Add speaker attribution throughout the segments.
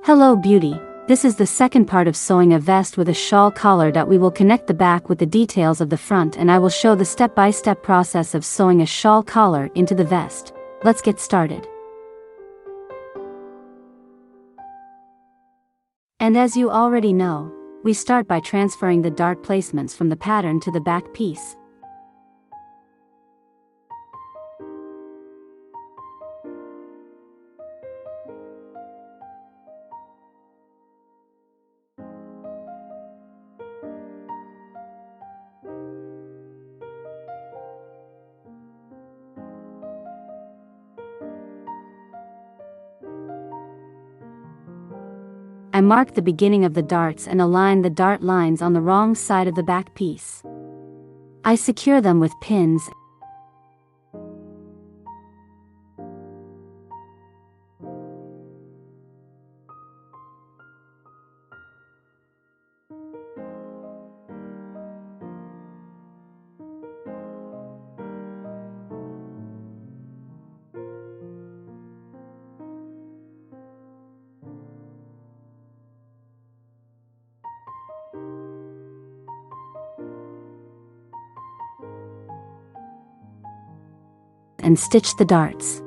Speaker 1: Hello beauty, this is the second part of sewing a vest with a shawl collar that we will connect the back with the details of the front, and I will show the step-by-step process of sewing a shawl collar into the vest. Let's get started. And as you already know, we start by transferring the dart placements from the pattern to the back piece. I mark the beginning of the darts and align the dart lines on the wrong side of the back piece. I secure them with pins and stitch the darts.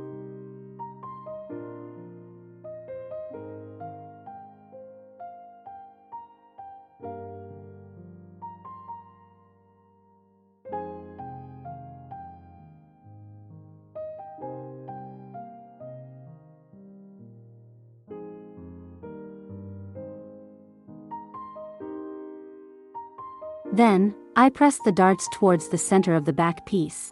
Speaker 1: Then, I press the darts towards the center of the back piece.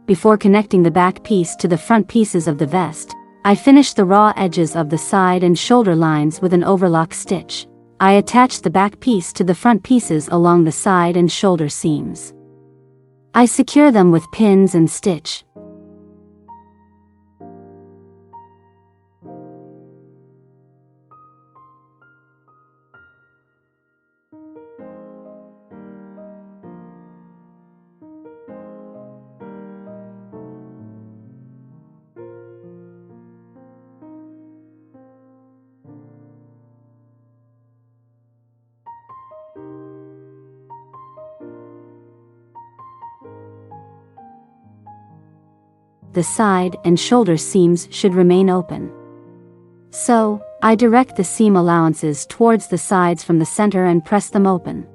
Speaker 1: Before connecting the back piece to the front pieces of the vest, I finish the raw edges of the side and shoulder lines with an overlock stitch. I attach the back piece to the front pieces along the side and shoulder seams. I secure them with pins and stitch. The side and shoulder seams should remain open. So, I direct the seam allowances towards the sides from the center and press them open.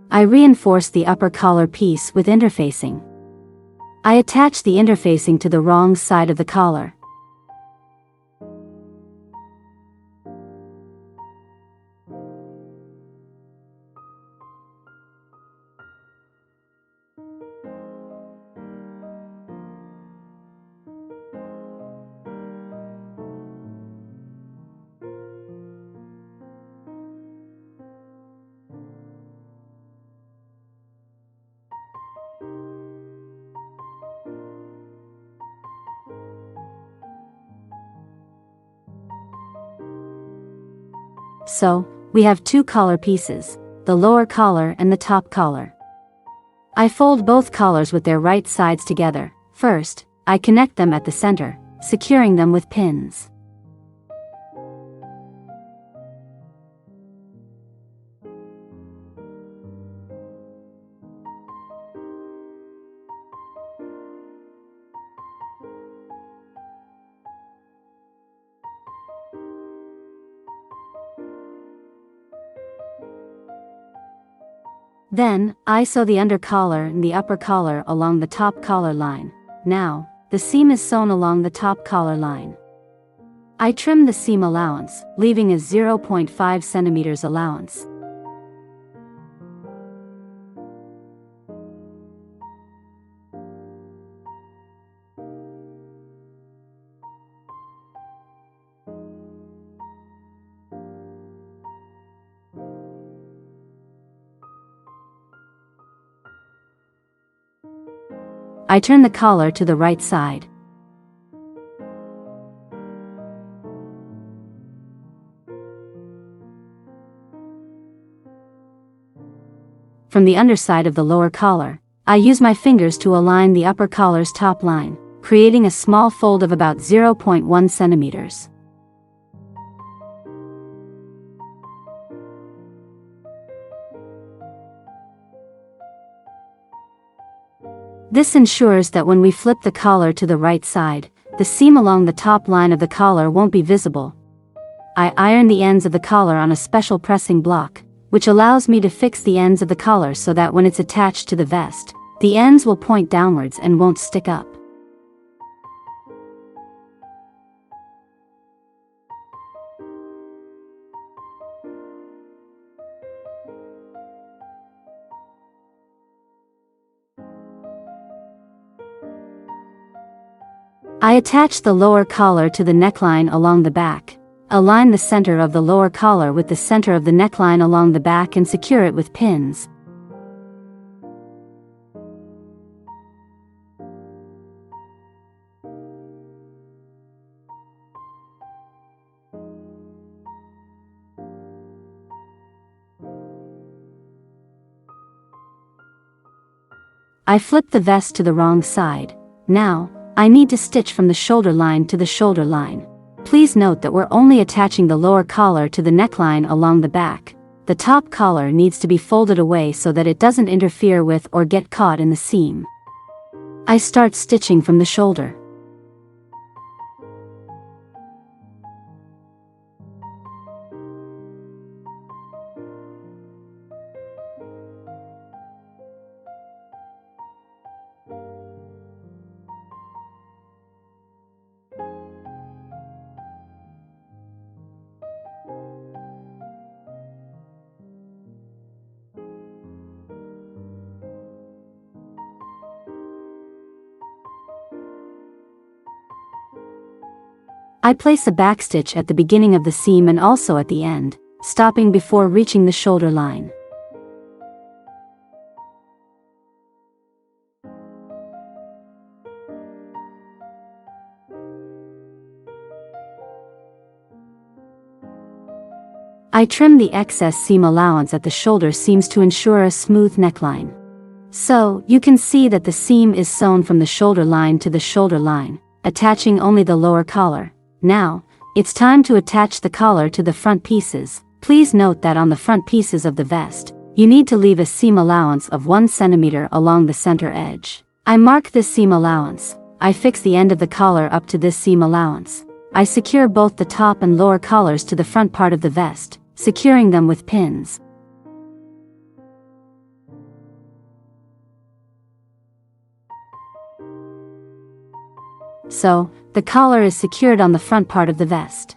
Speaker 1: I reinforce the upper collar piece with interfacing. I attach the interfacing to the wrong side of the collar. So, we have two collar pieces, the lower collar and the top collar. I fold both collars with their right sides together. First, I connect them at the center, securing them with pins. Then, I sew the under collar and the upper collar along the top collar line. Now, the seam is sewn along the top collar line. I trim the seam allowance, leaving a 0.5 centimeters allowance. I turn the collar to the right side. From the underside of the lower collar, I use my fingers to align the upper collar's top line, creating a small fold of about 0.1 centimeters. This ensures that when we flip the collar to the right side, the seam along the top line of the collar won't be visible. I iron the ends of the collar on a special pressing block, which allows me to fix the ends of the collar so that when it's attached to the vest, the ends will point downwards and won't stick up. I attach the lower collar to the neckline along the back. Align the center of the lower collar with the center of the neckline along the back and secure it with pins. I flip the vest to the wrong side. Now, I need to stitch from the shoulder line to the shoulder line. Please note that we're only attaching the lower collar to the neckline along the back. The top collar needs to be folded away so that it doesn't interfere with or get caught in the seam. I start stitching from the shoulder. I place a backstitch at the beginning of the seam and also at the end, stopping before reaching the shoulder line. I trim the excess seam allowance at the shoulder seams to ensure a smooth neckline. So, you can see that the seam is sewn from the shoulder line to the shoulder line, attaching only the lower collar. Now, it's time to attach the collar to the front pieces. Please note that on the front pieces of the vest, you need to leave a seam allowance of 1 centimeter along the center edge. I mark this seam allowance. I fix the end of the collar up to this seam allowance. I secure both the top and lower collars to the front part of the vest, securing them with pins. So, the collar is secured on the front part of the vest.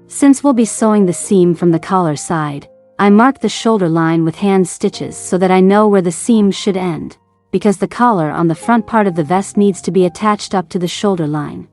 Speaker 1: Since we'll be sewing the seam from the collar side, I mark the shoulder line with hand stitches so that I know where the seam should end, because the collar on the front part of the vest needs to be attached up to the shoulder line.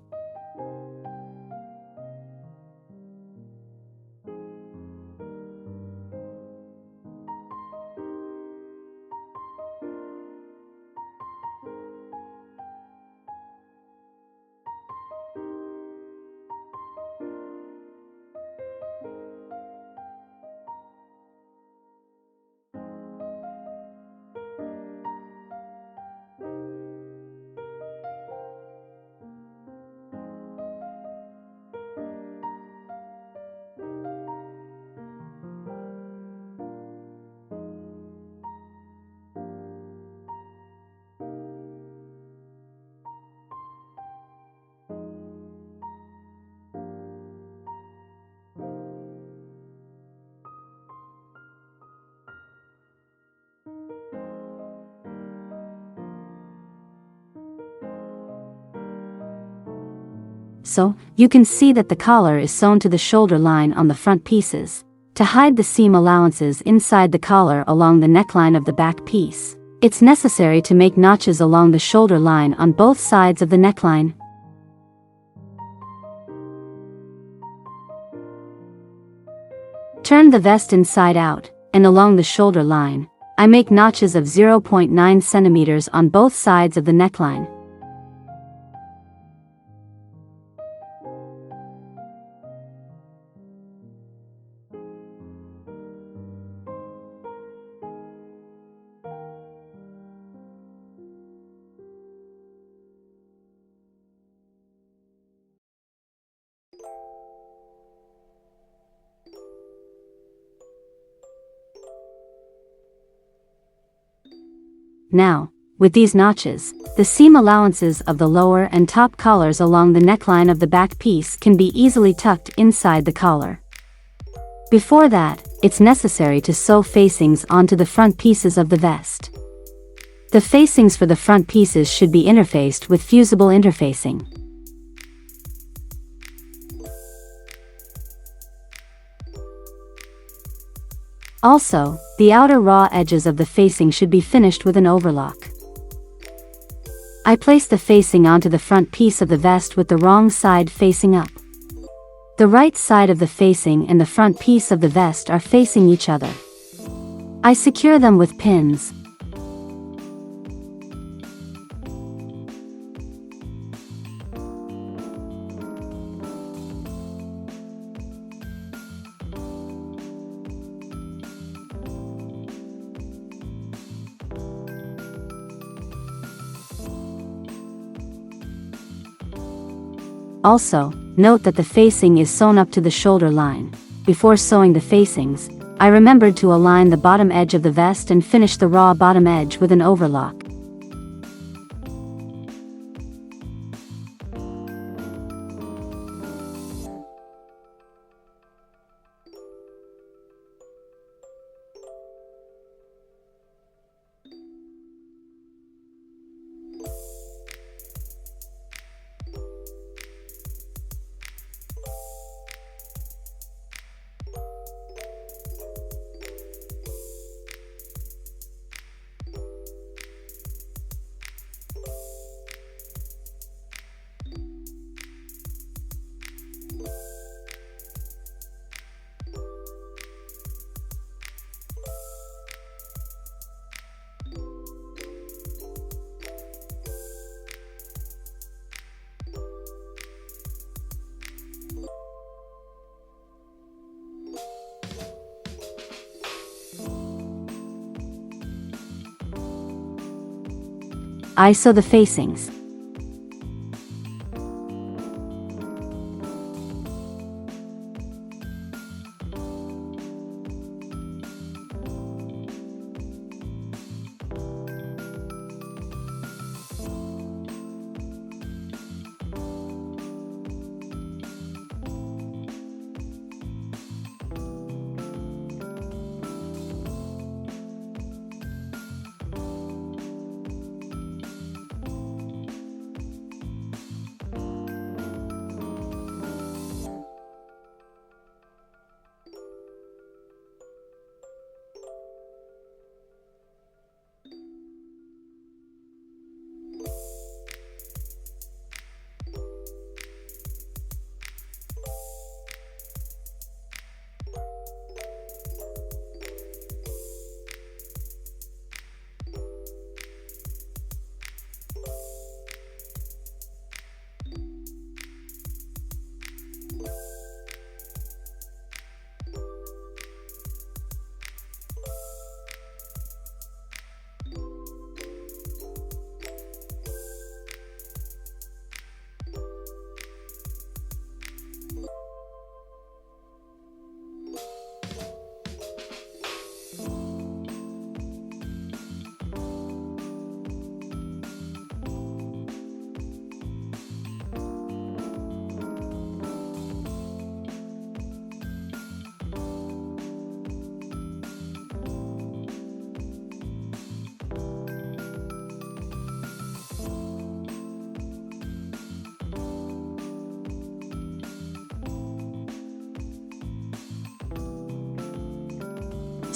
Speaker 1: so you can see that the collar is sewn to the shoulder line on the front pieces. To hide the seam allowances inside the collar along the neckline of the back piece, it's necessary to make notches along the shoulder line on both sides of the neckline. Turn the vest inside out, and along the shoulder line, I make notches of 0.9 centimeters on both sides of the neckline. Now, with these notches, the seam allowances of the lower and top collars along the neckline of the back piece can be easily tucked inside the collar. Before that, it's necessary to sew facings onto the front pieces of the vest. The facings for the front pieces should be interfaced with fusible interfacing. Also, the outer raw edges of the facing should be finished with an overlock. I place the facing onto the front piece of the vest with the wrong side facing up. The right side of the facing and the front piece of the vest are facing each other. I secure them with pins. Also, note that the facing is sewn up to the shoulder line. Before sewing the facings, I remembered to align the bottom edge of the vest and finish the raw bottom edge with an overlock. I sew the facings.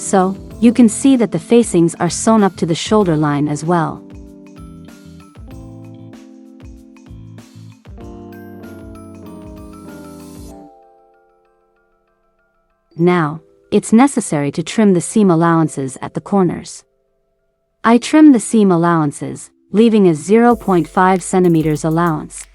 Speaker 1: So, you can see that the facings are sewn up to the shoulder line as well. Now, it's necessary to trim the seam allowances at the corners. I trim the seam allowances, leaving a 0.5 cm allowance.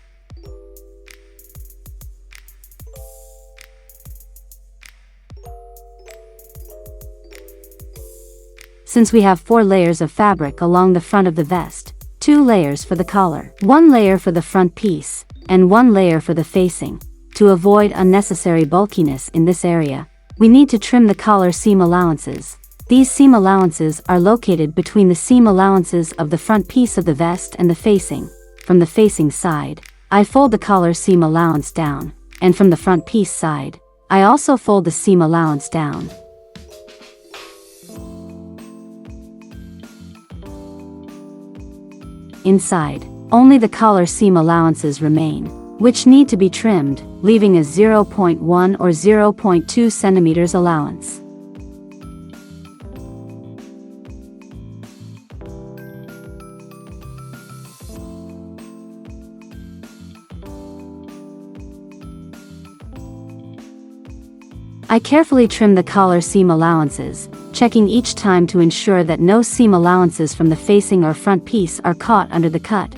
Speaker 1: Since we have 4 layers of fabric along the front of the vest, 2 layers for the collar, 1 layer for the front piece, and 1 layer for the facing, to avoid unnecessary bulkiness in this area, we need to trim the collar seam allowances. These seam allowances are located between the seam allowances of the front piece of the vest and the facing. From the facing side, I fold the collar seam allowance down, and from the front piece side, I also fold the seam allowance down. Inside, only the collar seam allowances remain, which need to be trimmed, leaving a 0.1 or 0.2 cm allowance. I carefully trim the collar seam allowances, checking each time to ensure that no seam allowances from the facing or front piece are caught under the cut.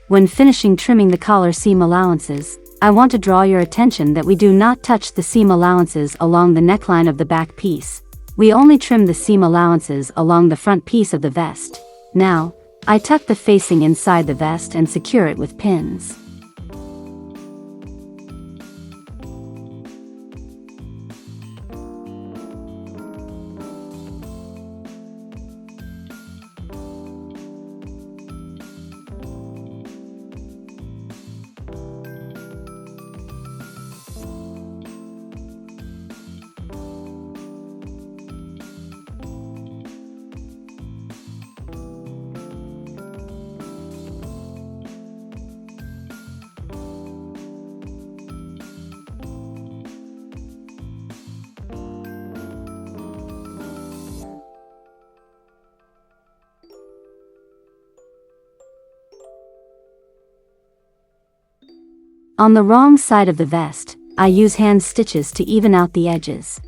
Speaker 1: When finishing trimming the collar seam allowances, I want to draw your attention that we do not touch the seam allowances along the neckline of the back piece. We only trim the seam allowances along the front piece of the vest. Now, I tuck the facing inside the vest and secure it with pins. On the wrong side of the vest, I use hand stitches to even out the edges.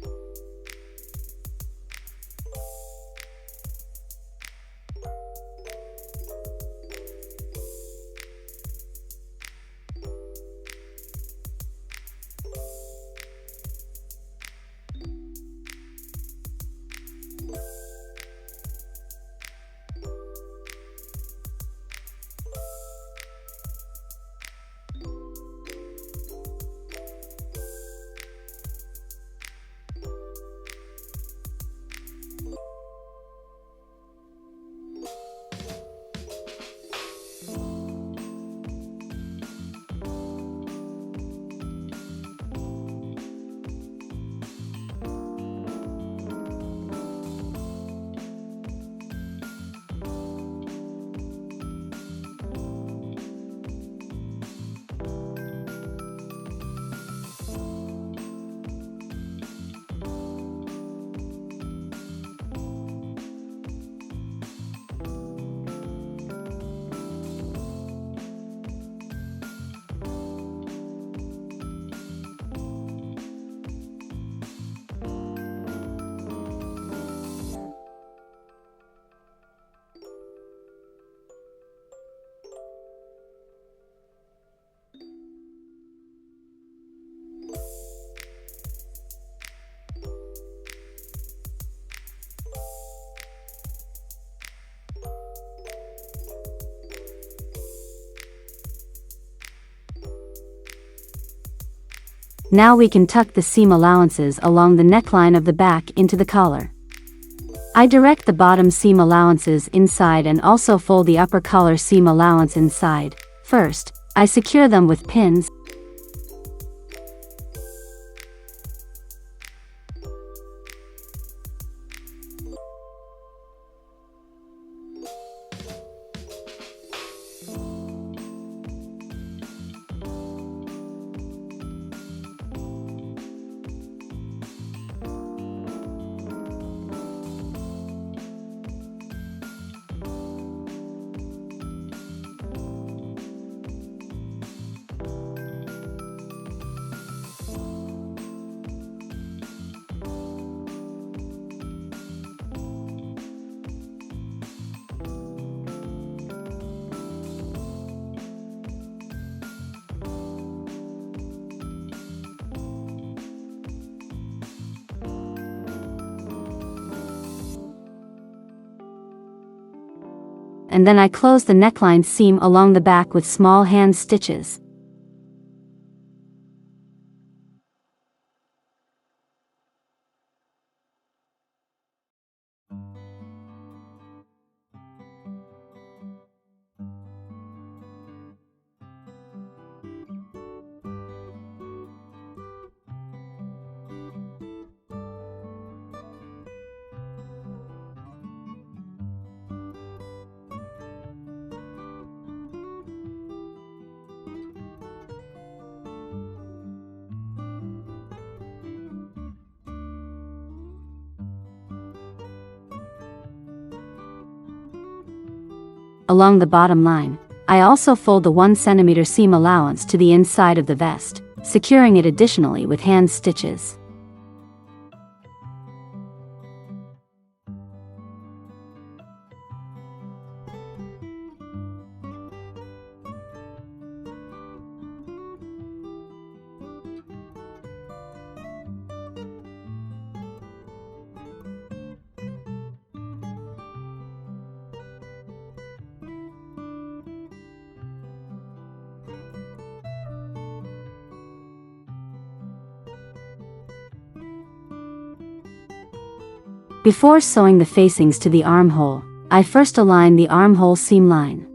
Speaker 1: Now we can tuck the seam allowances along the neckline of the back into the collar. I direct the bottom seam allowances inside and also fold the upper collar seam allowance inside. First, I secure them with pins. And then I close the neckline seam along the back with small hand stitches. Along the bottom line, I also fold the 1 cm seam allowance to the inside of the vest, securing it additionally with hand stitches. Before sewing the facings to the armhole, I first align the armhole seam line.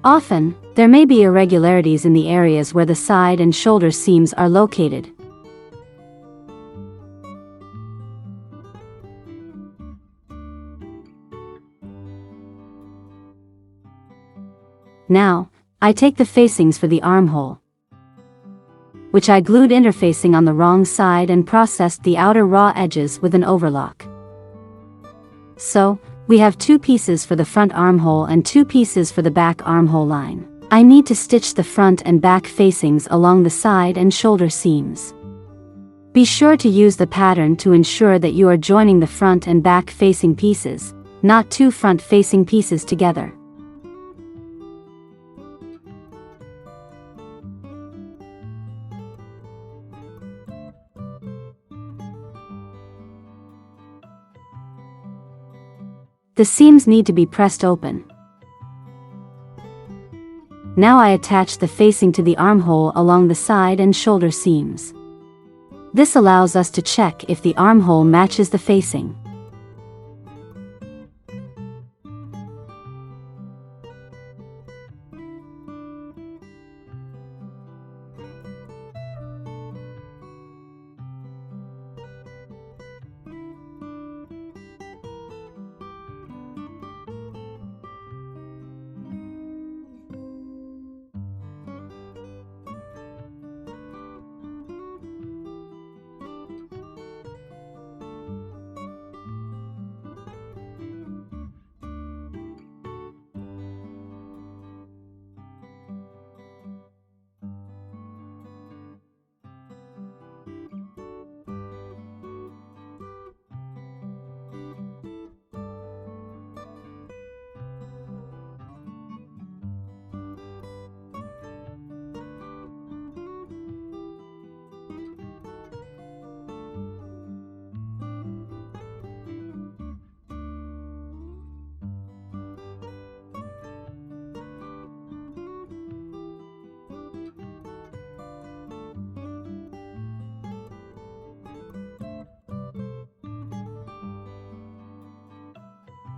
Speaker 1: Often, there may be irregularities in the areas where the side and shoulder seams are located. Now, I take the facings for the armhole, which I glued interfacing on the wrong side and processed the outer raw edges with an overlock. So, we have 2 pieces for the front armhole and 2 pieces for the back armhole line. I need to stitch the front and back facings along the side and shoulder seams. Be sure to use the pattern to ensure that you are joining the front and back facing pieces, not 2 front facing pieces together. The seams need to be pressed open. Now I attach the facing to the armhole along the side and shoulder seams. This allows us to check if the armhole matches the facing.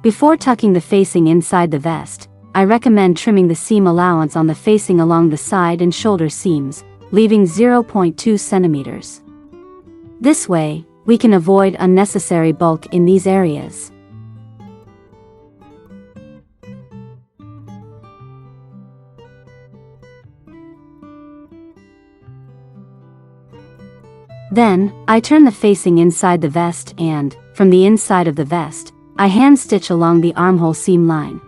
Speaker 1: Before tucking the facing inside the vest, I recommend trimming the seam allowance on the facing along the side and shoulder seams, leaving 0.2 centimeters. This way, we can avoid unnecessary bulk in these areas. Then, I turn the facing inside the vest and, from the inside of the vest, I hand stitch along the armhole seam line.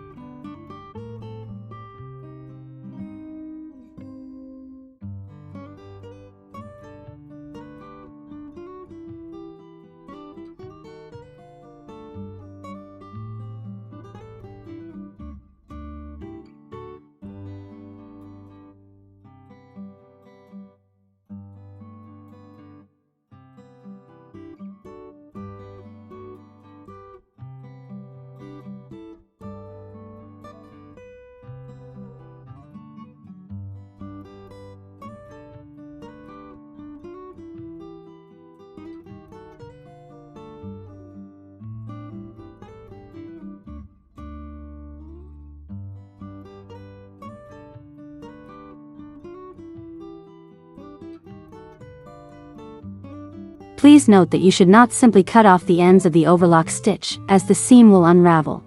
Speaker 1: Please note that you should not simply cut off the ends of the overlock stitch, as the seam will unravel.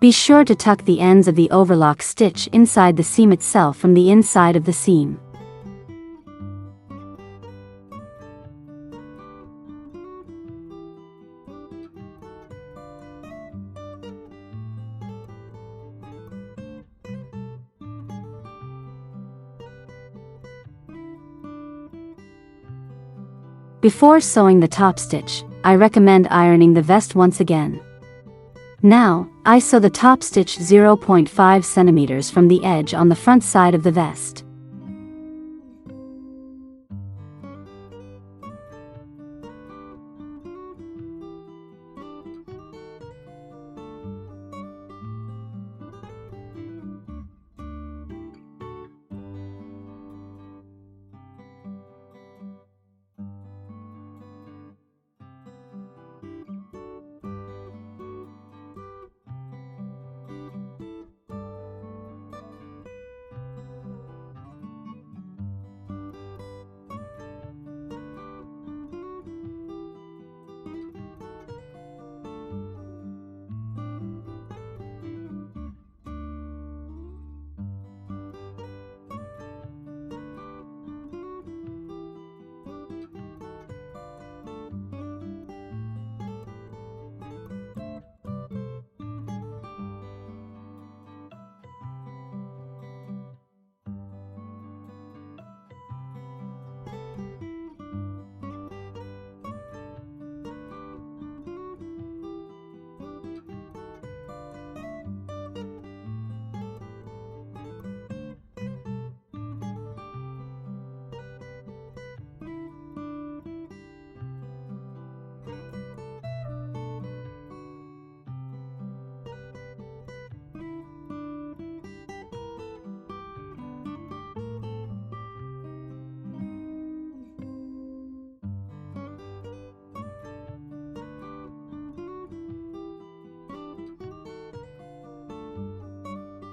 Speaker 1: Be sure to tuck the ends of the overlock stitch inside the seam itself from the inside of the seam. Before sewing the top stitch, I recommend ironing the vest once again. Now, I sew the top stitch 0.5 centimeters from the edge on the front side of the vest.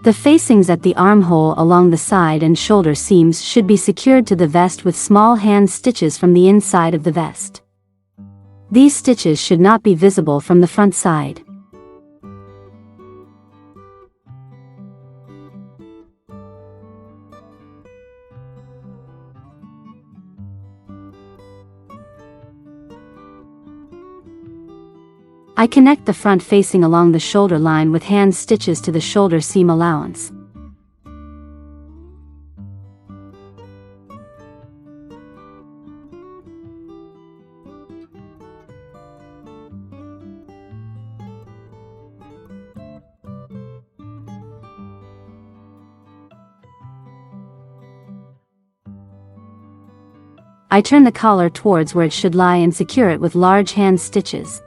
Speaker 1: The facings at the armhole along the side and shoulder seams should be secured to the vest with small hand stitches from the inside of the vest. These stitches should not be visible from the front side. I connect the front facing along the shoulder line with hand stitches to the shoulder seam allowance. I turn the collar towards where it should lie and secure it with large hand stitches.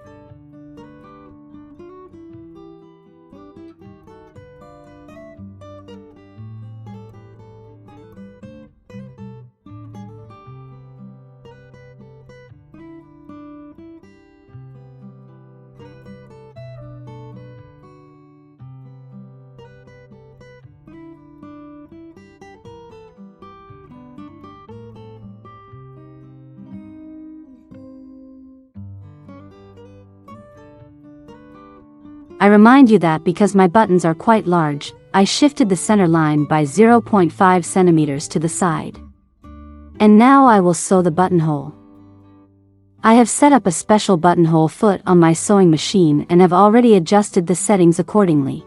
Speaker 1: I remind you that because my buttons are quite large, I shifted the center line by 0.5 centimeters to the side. And now I will sew the buttonhole. I have set up a special buttonhole foot on my sewing machine and have already adjusted the settings accordingly.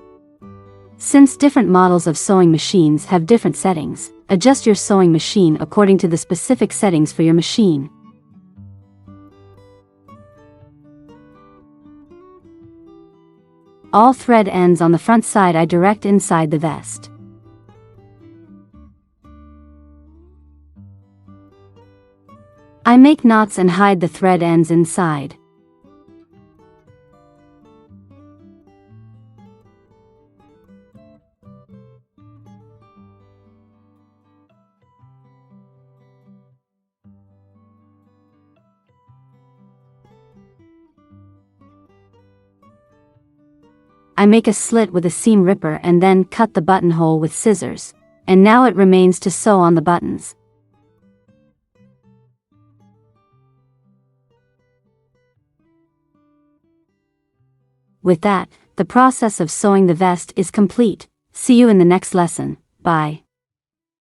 Speaker 1: Since different models of sewing machines have different settings, adjust your sewing machine according to the specific settings for your machine. All thread ends on the front side I direct inside the vest. I make knots and hide the thread ends inside. I make a slit with a seam ripper and then cut the buttonhole with scissors, and now it remains to sew on the buttons. With that, the process of sewing the vest is complete. See you in the next lesson. Bye.